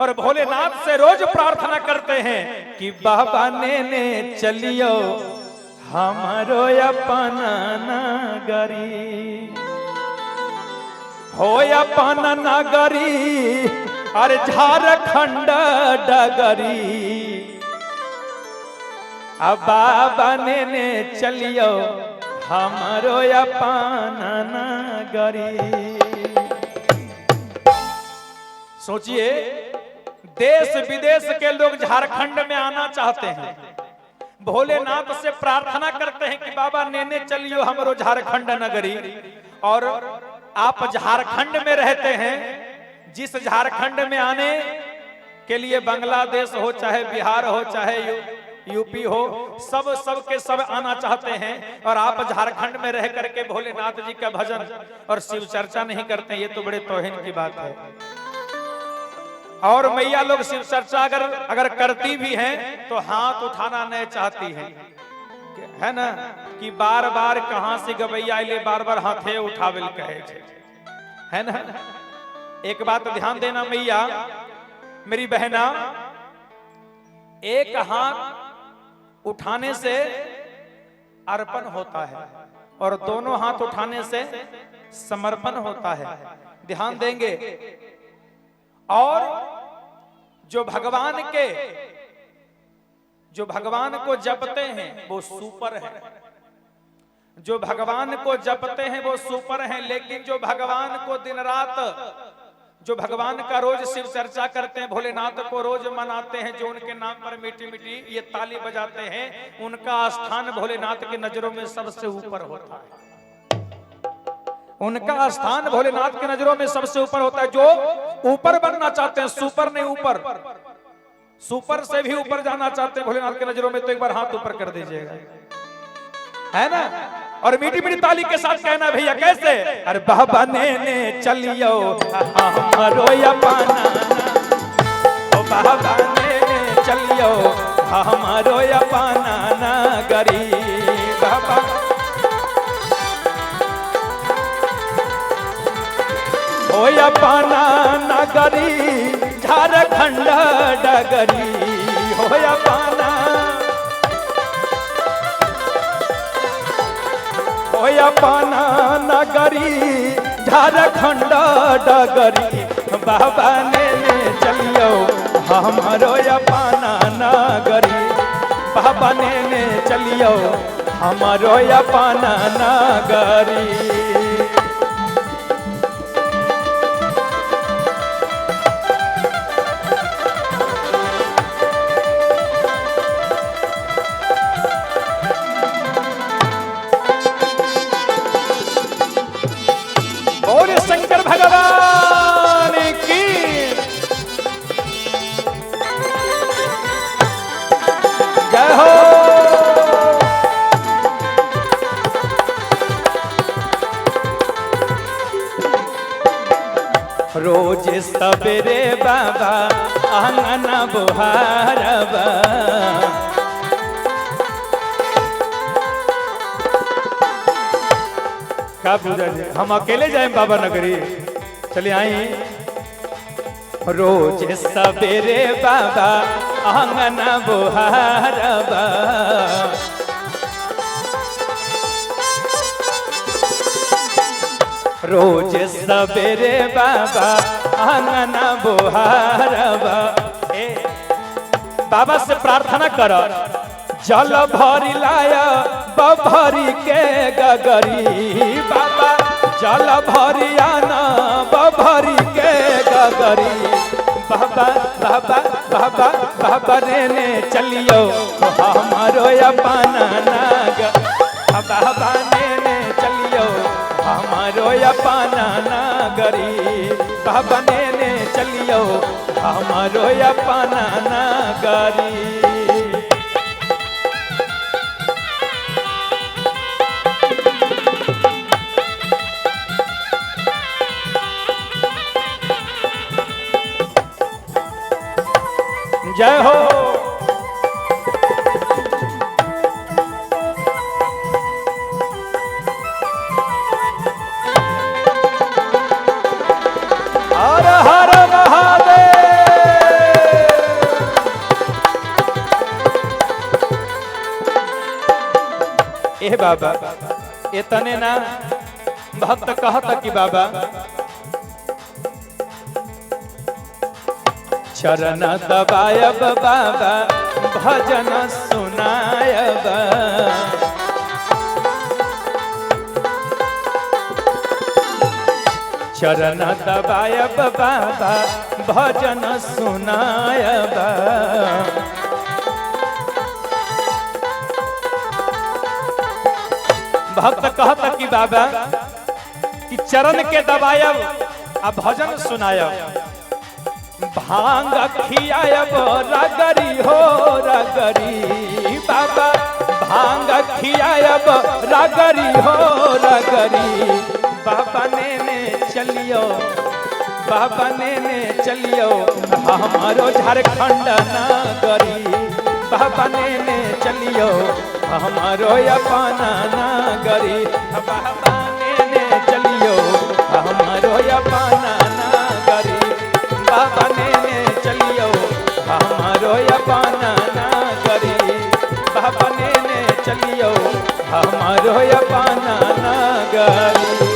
और भोलेनाथ से रोज प्रार्थना करते हैं कि बाबा ने चलियो हमारो अपना नगरी हो अपना नगरी अरे झारखंड डगरी अब बाबा ने चलियो हमारो अपना नगरी। सोचिए देश विदेश के लोग झारखंड में आना चाहते हैं, भोलेनाथ से प्रार्थना करते हैं कि बाबा ने चलियो हमरो झारखंड नगरी। और आप झारखंड में रहते हैं, जिस झारखंड में आने के लिए बांग्लादेश हो चाहे बिहार हो चाहे यूपी हो, सब के सब आना चाहते हैं और आप झारखंड में रह करके भोलेनाथ जी का भजन और शिव चर्चा नहीं करते, ये तो बड़े तौहीन की बात है। और मैया लोग शिव चर्चा अगर करती भी हैं तो हाथ उठाना नहीं चाहती हैं, है ना, कि बार बार कहां से गवैया ले बार बार हाथे उठावे कहे, है ना। एक बात ध्यान देना मैया, मेरी बहना, एक हाथ उठाने से अर्पण होता है और दोनों हाथ उठाने से समर्पण होता है, ध्यान देंगे। और जो भगवान को जपते हैं वो सुपर है, जो भगवान को जपते हैं वो सुपर है। लेकिन जो भगवान को दिन रात, जो भगवान का रोज शिव चर्चा करते हैं, भोलेनाथ को रोज मनाते हैं, जो उनके नाम पर मीठी मीठी ये ताली बजाते हैं, उनका स्थान भोलेनाथ की नजरों में सबसे ऊपर होता है। उनका स्थान भोलेनाथ की नजरों में सबसे ऊपर होता है। जो ऊपर बनना चाहते हैं, सुपर नहीं ऊपर, सुपर से भी ऊपर जाना चाहते हैं भोलेनाथ की नजरों में, तो एक बार हाथ ऊपर कर दीजिएगा, है ना। और मीठी मीठी ताली के साथ कहना भैया कैसे, अरे बाबा ने चलियो हमरो अपना, ओ बाबा ने चलियो हमरो अपना नगरी। बाबा ओ अपना नगरी झारखंड डगरी हो अपना, ओ अपना नगरी झारखंड डगरी। बाबा ने चलियो हमारो अपना नगरी, बाबा ने चलियो हमारो अपना नगरी। शंकर भगवान की जय हो। रोज सवेरे बाबा आंगना बुहारबा, क्या पूजा जी, हम अकेले जाए बाबा नगरी, चलिए आई। रोज सवेरे बाबा आंगना बुहारबा, रोज सवेरे बाबा आंगना बुहारबा। बाबा से प्रार्थना कर, जल भरी लाया बभरी के गगरी। बाबा जल भरी आना बभरी के गगरी। बाबा बाबा बाबा बाबा ने चलियो हमारो अपना नगर, बाबा ने चलियो हमारो अपना नगरी। बाबा ने चलियो हमारो अपना नगरी। जय हो। हर हर महादेव। ए बाबा इतने ना भक्त कहता कि बाबा चरण दबायब बाबा भजन सुनायब चरण दबायब बाबा भजन सुनायब भक्त कहता कि बाबा कि चरण के दबायब आ भजन सुनायब भांग खियायब रगरी हो रगरी बाबा भांग खियायब रगरी हो रगरी बाबा ने चलियो बाबा ने चलियो हमारो झारखंड नगरी बाबा ने चलियो हमारो अपना नगरी बाबा ने चलियो हमारो अपना नगरी बाबा ने चलियो हमारो अपना नगरी बाबा ने चलियो हमारो अपना नगरी।